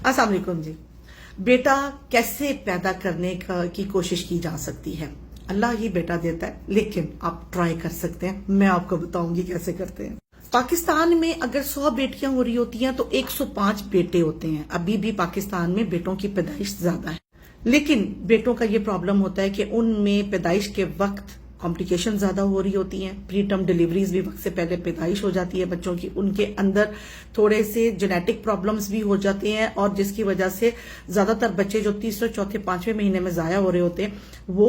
अस्सलाम वालेकुम जी। बेटा कैसे पैदा करने की कोशिश की जा सकती है? अल्लाह ही बेटा देता है, लेकिन आप ट्राई कर सकते हैं। मैं आपको बताऊंगी कैसे करते हैं। पाकिस्तान में अगर 100 बेटियां हो रही होती हैं तो 105 बेटे होते हैं। अभी भी पाकिस्तान में बेटों की पैदाइश ज्यादा है, लेकिन बेटों का ये प्रॉब्लम होता है कि उनमें पैदाइश के वक्त कॉम्प्लिकेशन ज्यादा हो रही होती हैं। प्री टर्म डिलीवरीज भी वक्त से पहले पैदाइश हो जाती है बच्चों की। उनके अंदर थोड़े से जेनेटिक प्रॉब्लम्स भी हो जाते हैं, और जिसकी वजह से ज्यादातर बच्चे जो तीसरे चौथे पांचवें महीने में जाया हो रहे होते हैं वो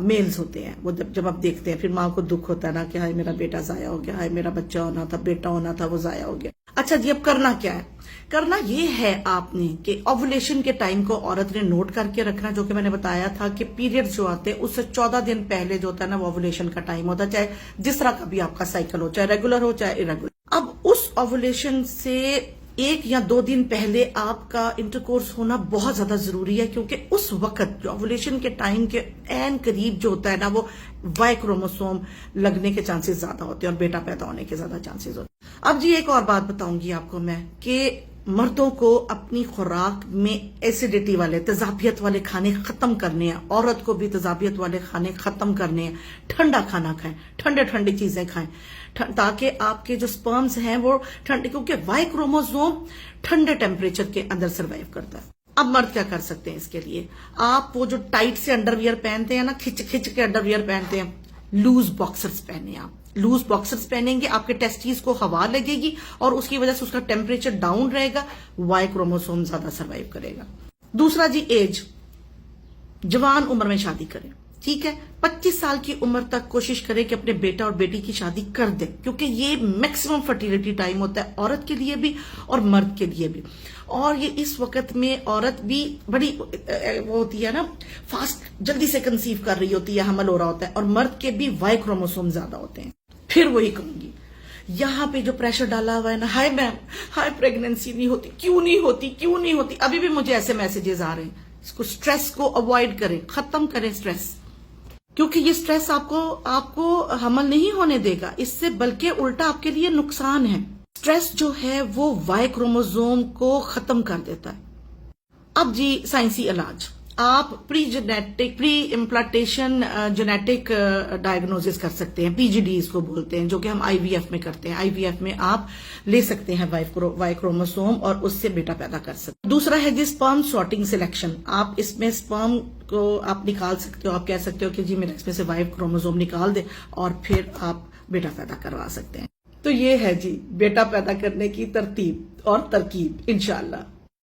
मेल्स होते हैं। वो जब आप देखते हैं फिर माँ को दुख होता है ना कि हाय मेरा बेटा जाया हो गया, हाय मेरा बच्चा होना था, बेटा होना था, वो जाया हो गया। अच्छा जी, अब करना क्या है? करना ये है आपने कि ओवुलेशन के टाइम को औरत ने नोट करके रखना, जो कि मैंने बताया था कि पीरियड जो आते हैं उससे 14 दिन पहले जो होता है ना वो ओवुलेशन का टाइम होता है, चाहे जिस तरह का भी आपका साइकिल हो, चाहे रेगुलर हो चाहे इरेगुलर। अब उस ओवुलेशन से 1 या 2 दिन पहले आपका इंटरकोर्स होना बहुत ज्यादा जरूरी है, क्योंकि उस वक्त जो ओवुलेशन के टाइम के एन करीब जो होता है ना वो वाई क्रोमोसोम लगने के चांसेस ज्यादा होते हैं और बेटा पैदा होने के ज्यादा चांसेस होते हैं। अब जी एक और बात बताऊंगी आपको मैं कि मर्दों को अपनी खुराक में एसिडिटी वाले, तेजाबियत वाले खाने खत्म करने हैं। औरत को भी तेजाबियत वाले खाने खत्म करने हैं। ठंडा खाना खाएं, ठंडे ठंडी चीजें खाएं, ताकि आपके जो स्पर्म्स हैं वो ठंडे, क्योंकि वाई क्रोमोसोम ठंडे टेम्परेचर के अंदर सर्वाइव करता है। अब मर्द क्या कर सकते हैं इसके लिए? आप वो जो टाइट से अंडरवियर पहनते हैं ना, खिंच खिंच के अंडरवियर पहनते हैं, लूज बॉक्सर्स पहने। आप लूज बॉक्सर्स पहनेंगे, आपके टेस्टिस को हवा लगेगी और उसकी वजह से उसका टेम्परेचर डाउन रहेगा, वाई क्रोमोसोम ज्यादा सर्वाइव करेगा। दूसरा जी, एज, जवान उम्र में शादी करें, ठीक है। 25 साल की उम्र तक कोशिश करें कि अपने बेटा और बेटी की शादी कर दें, क्योंकि ये मैक्सिमम फर्टिलिटी टाइम होता है औरत के लिए भी और मर्द के लिए भी। और ये इस वक्त में औरत भी बड़ी वो होती है ना, फास्ट, जल्दी से कंसीव कर रही होती है, हमल हो रहा होता है, और मर्द के भी वाई क्रोमोसोम ज्यादा होते हैं। फिर वही कहूंगी, यहाँ पे जो प्रेशर डाला हुआ है ना, हाय मैम, हाय प्रेगनेंसी नहीं होती, क्यों नहीं होती, क्यों नहीं होती, अभी भी मुझे ऐसे मैसेजेस आ रहे हैं। इसको, स्ट्रेस को अवॉइड करें, खत्म करें स्ट्रेस, क्योंकि ये स्ट्रेस आपको हमल नहीं होने देगा, इससे बल्कि उल्टा आपके लिए नुकसान है। स्ट्रेस जो है वो वाई क्रोमोसोम को खत्म कर देता है। अब जी साइंसी इलाज, आप प्री इम्प्लांटेशन जेनेटिक डायग्नोसिस कर सकते हैं, पीजीडी इसको बोलते हैं, जो कि हम आईवीएफ में करते हैं। आईवीएफ में आप ले सकते हैं वाई क्रोमोसोम और उससे बेटा पैदा कर सकते हैं। दूसरा है जी स्पर्म सॉर्टिंग सिलेक्शन। आप इसमें स्पर्म को आप निकाल सकते हो, आप कह सकते हो कि जी मेरा इसमें से वाई क्रोमोसोम निकाल दे और फिर आप बेटा पैदा करवा सकते हैं। तो ये है जी बेटा पैदा करने की तरतीब और तरकीब, इंशाअल्लाह।